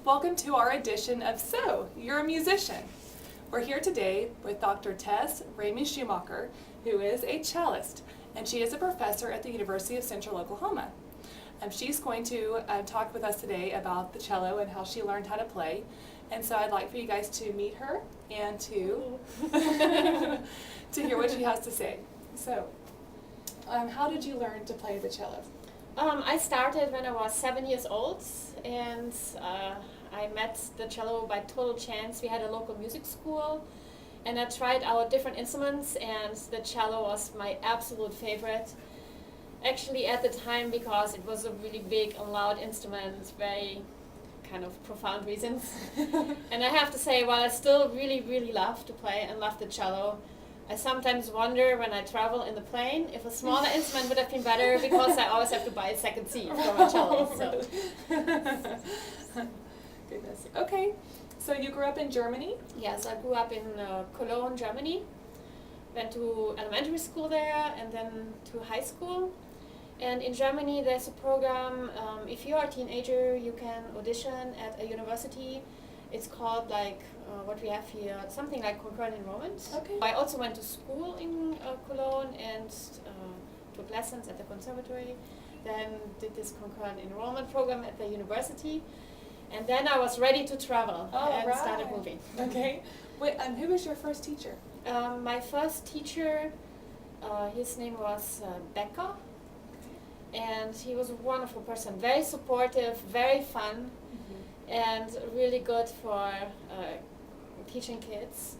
Welcome to our edition of So, You're a Musician. We're here today with Dr. Tess Remy-Schumacher, who is a cellist, and she is a professor at the University of Central Oklahoma. She's going to talk with us today about the cello and how she learned how to play. And so I'd like for you guys to meet her and to to hear what she has to say. So, how did you learn to play the cello? I started when I was 7 years old, and I met the cello by total chance. We had a local music school, and I tried out different instruments, and the cello was my absolute favorite. Actually, at the time, because it was a really big and loud instrument, very kind of profound reasons. And I have to say, while I still really love to play and love the cello, I sometimes wonder when I travel in the plane if a smaller instrument would have been better, because I always have to buy a second seat for my cello. So. Goodness. Okay, so you grew up in Germany? Yes, I grew up in Cologne, Germany. Went to elementary school there and then to high school. And in Germany there's a program, if you are a teenager, you can audition at a university. It's called like what we have here, something like concurrent enrollment. Okay. I also went to school in Cologne and took lessons at the conservatory. Then did this concurrent enrollment program at the university. And then I was ready to travel and started moving. Okay. Wait, who was your first teacher? My first teacher, his name was Becker. And he was a wonderful person, very supportive, very fun, and really good for teaching kids.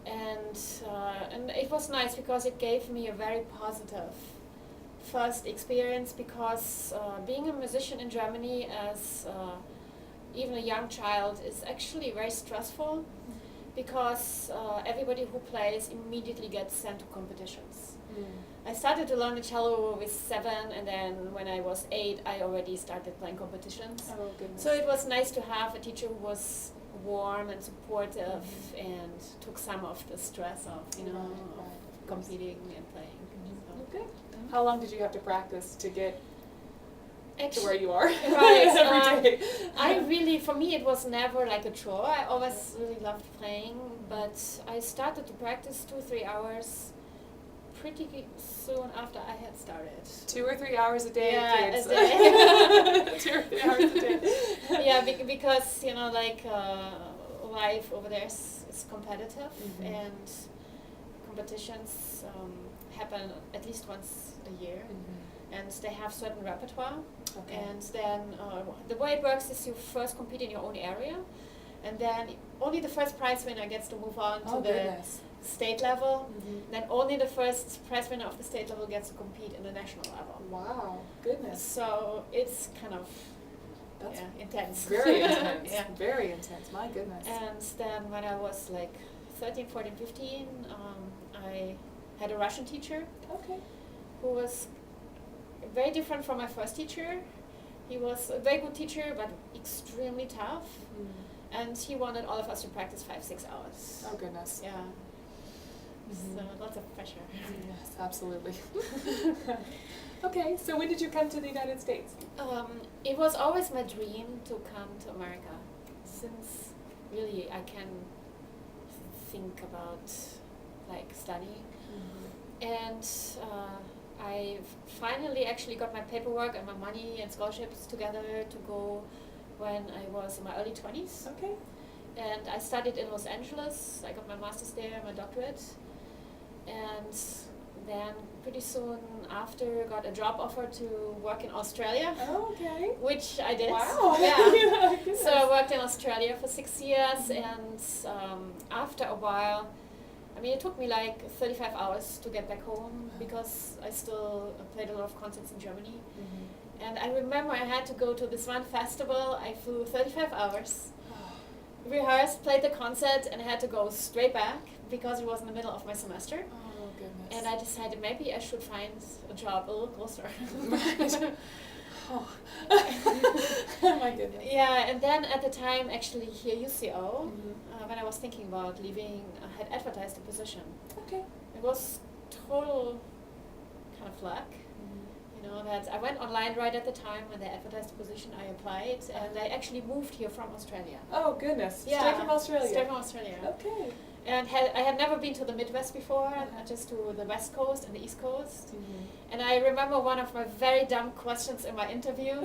And it was nice because it gave me a very positive first experience, because being a musician in Germany as even a young child is actually very stressful, because everybody who plays immediately gets sent to competitions. I started to learn the cello with 7, and then when I was 8, I already started playing competitions. Oh, goodness. So it was nice to have a teacher who was warm and supportive and took some of the stress of, of competing and playing. So. Okay. How long did you have to practice to get to where Actually, you are? right. Every day. For me, it was never like a chore. I always really loved playing, but I started to practice 2-3 hours pretty soon after I had started. 2 or 3 hours a day, Yeah, kids. a day. 2 or 3 hours a day. Yeah, because life over there is competitive, and competitions happen at least once a year, and they have certain repertoire. Okay. And then the way it works is you first compete in your own area, and then only the first prize winner gets to move on to the state level. Then only the first prize winner of the state level gets to compete in the national level. Wow, goodness. So it's kind of That's intense. very intense. Yeah. Very intense, my goodness. And then when I was like 13, 14, 15, I had a Russian teacher Okay. who was very different from my first teacher. He was a very good teacher, but extremely tough. And he wanted all of us to practice 5-6 hours. Oh, goodness. Yeah. So lots of pressure. Yes, absolutely. Okay, so when did you come to the United States? It was always my dream to come to America, since really I can think about like studying. And I finally actually got my paperwork and my money and scholarships together to go when I was in my early 20s. Okay. And I studied in Los Angeles. I got my master's there, my doctorate. And then pretty soon after got a job offer to work in Australia. Oh, okay. Which I did. Wow. Yeah. Goodness. So I worked in Australia for 6 years, and after a while, it took me like 35 hours to get back home, because I still played a lot of concerts in Germany. And I remember I had to go to this one festival. I flew 35 hours, rehearsed, played the concert, and I had to go straight back because it was in the middle of my semester. Oh, goodness. And I decided maybe I should find a job a little closer. Oh. Oh, my goodness. Yeah, and then at the time, actually here UCO, when I was thinking about leaving, I had advertised a position. Okay. It was total kind of luck. But I went online right at the time when they advertised the position. I applied, and I actually moved here from Australia. Oh goodness! Yeah, Straight from Australia. Straight from Australia. Okay. And I had never been to the Midwest before, just to the West Coast and the East Coast. And I remember one of my very dumb questions in my interview.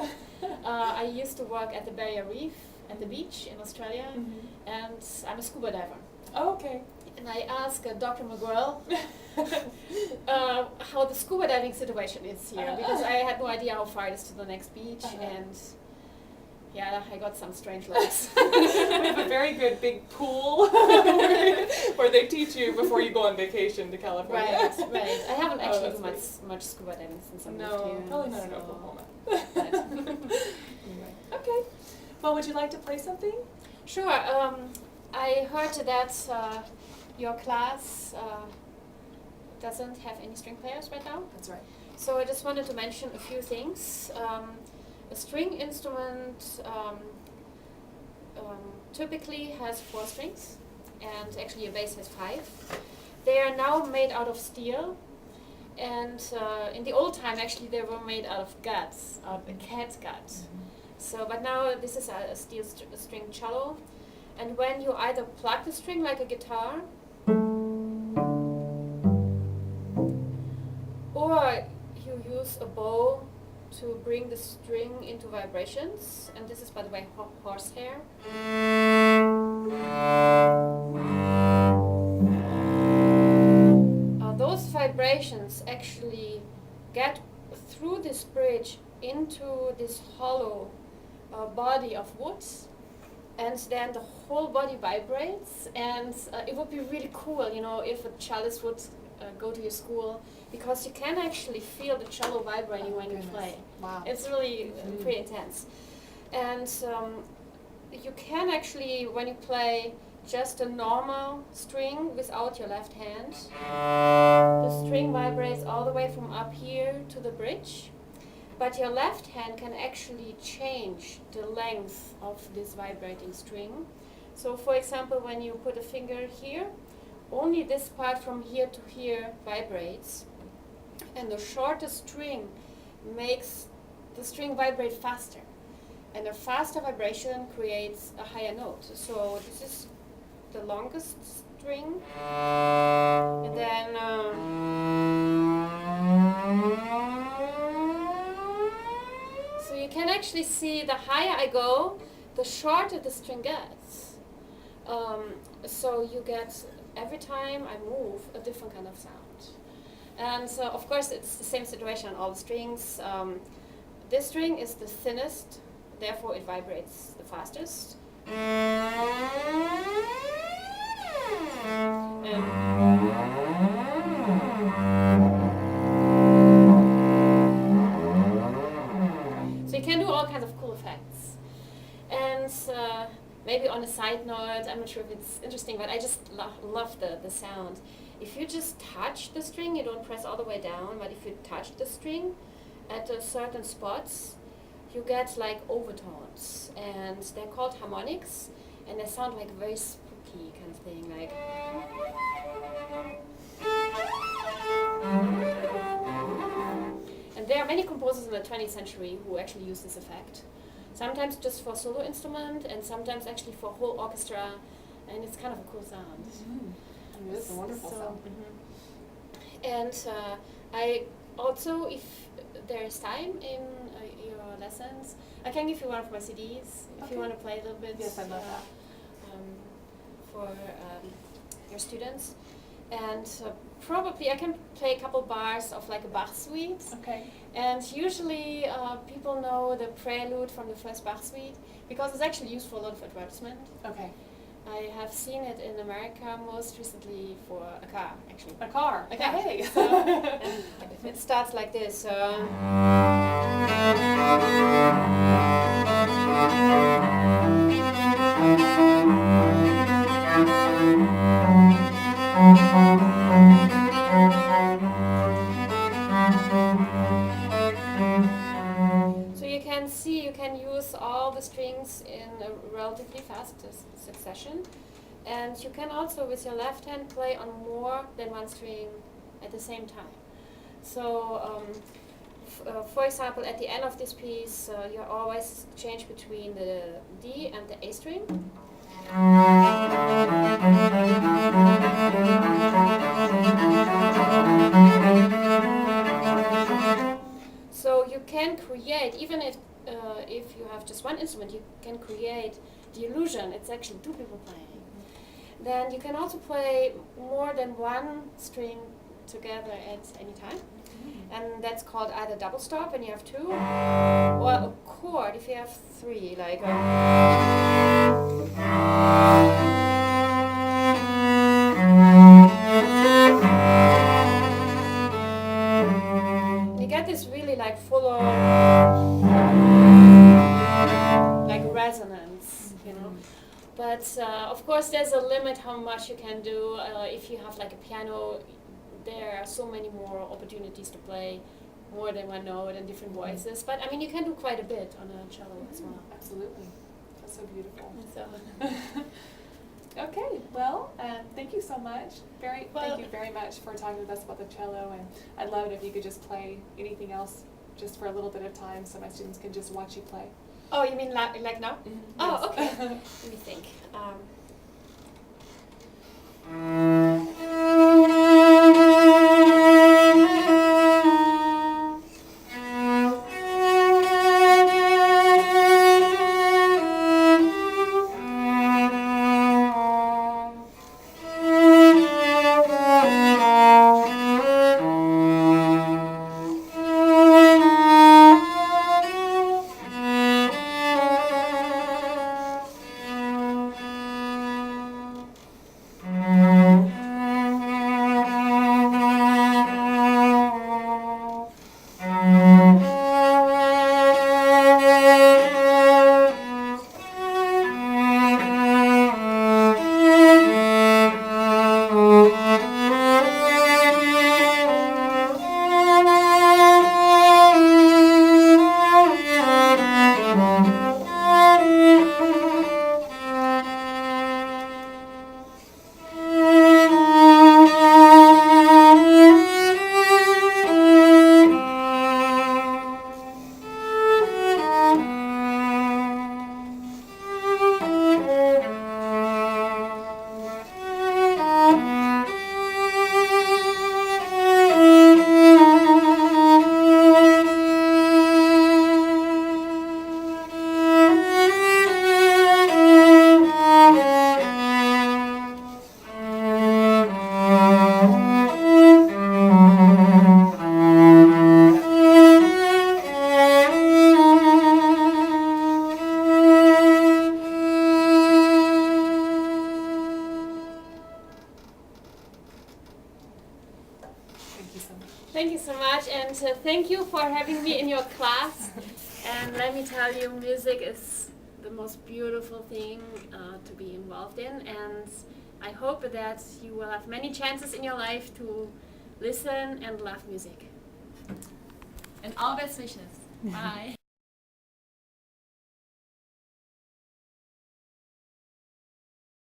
I used to work at the Barrier Reef at the beach in Australia, and I'm a scuba diver. Oh, okay. And I asked Dr. McGrail how the scuba diving situation is here, because I had no idea how far it is to the next beach, and yeah, I got some strange looks. We have a very good big pool where they teach you before you go on vacation to California. Right, right. I haven't actually that's done much scuba diving since I moved No, here. probably not in so- Oklahoma. Anyway. Okay. Well, would you like to play something? Sure. I heard that your class doesn't have any string players right now. That's right. So I just wanted to mention a few things. A string instrument typically has 4 strings, and actually a bass has 5. They are now made out of steel, and in the old time actually they were made out of guts, out of a cat gut. So, but now this is a steel string cello, and when you either plug the string like a guitar, or you use a bow to bring the string into vibrations, and this is, by the way, horsehair. Those vibrations actually get through this bridge into this hollow body of wood, and then the whole body vibrates, and it would be really cool, you know, if a cellist would go to your school, because you can actually feel the cello vibrating when you play. Wow. It's really pretty intense. And you can actually, when you play just a normal string without your left hand, the string vibrates all the way from up here to the bridge, but your left hand can actually change the length of this vibrating string. So for example, when you put a finger here, only this part from here to here vibrates, and the shorter string makes the string vibrate faster, and a faster vibration creates a higher note. So this is the longest string, and then so you can actually see the higher I go, the shorter the string gets. So you get, every time I move, a different kind of sound. And so of course it's the same situation on all the strings. This string is the thinnest, therefore it vibrates the fastest. So you can do all kinds of cool effects. And maybe on a side note, I'm not sure if it's interesting, but I just love the sound. If you just touch the string, you don't press all the way down, but if you touch the string at certain spots, you get like overtones, and they're called harmonics, and they sound like very spooky kind of thing, like. And there are many composers in the 20th century who actually use this effect. Sometimes just for solo instrument, and sometimes actually for whole orchestra, and it's kind of a cool sound. It is a wonderful sound. And I also, if there is time in your lessons, I can give you one of my CDs if you want to play a little bit. Yes, I'd love that. For your students. And probably I can play a couple bars of like a Bach suite. Okay. And usually people know the prelude from the first Bach suite because it's actually used for a lot of advertisement. Okay. I have seen it in America most recently for a car, actually. A car. A car. Hey. So, and it starts like this. So you can see, you can use all the strings in a relatively fast succession, and you can also with your left hand play on more than one string at the same time. So for example, at the end of this piece, you always change between the D and the A string. So you can create, even if you have just one instrument, you can create the illusion it's actually two people playing. Then you can also play more than one string together at any time. And that's called either double stop when you have two, or a chord if you have three, like you get this really like full on like resonance, you know. But of course there's a limit how much you can do. If you have like a piano, there are so many more opportunities to play more than one note and different voices. But I mean, you can do quite a bit on a cello as well. Absolutely. That's so beautiful. So. Okay, well, thank you so much. Thank you very much for talking with us about the cello, and I'd love it if you could just play anything else just for a little bit of time so my students can just watch you play. Oh, you mean like now? Mm-hmm. Oh, okay. Let me think. Thank you so much, and thank you for having me in your class. And let me tell you, music is the most beautiful thing to be involved in, and I hope that you will have many chances in your life to listen and love music. And all best wishes. Bye.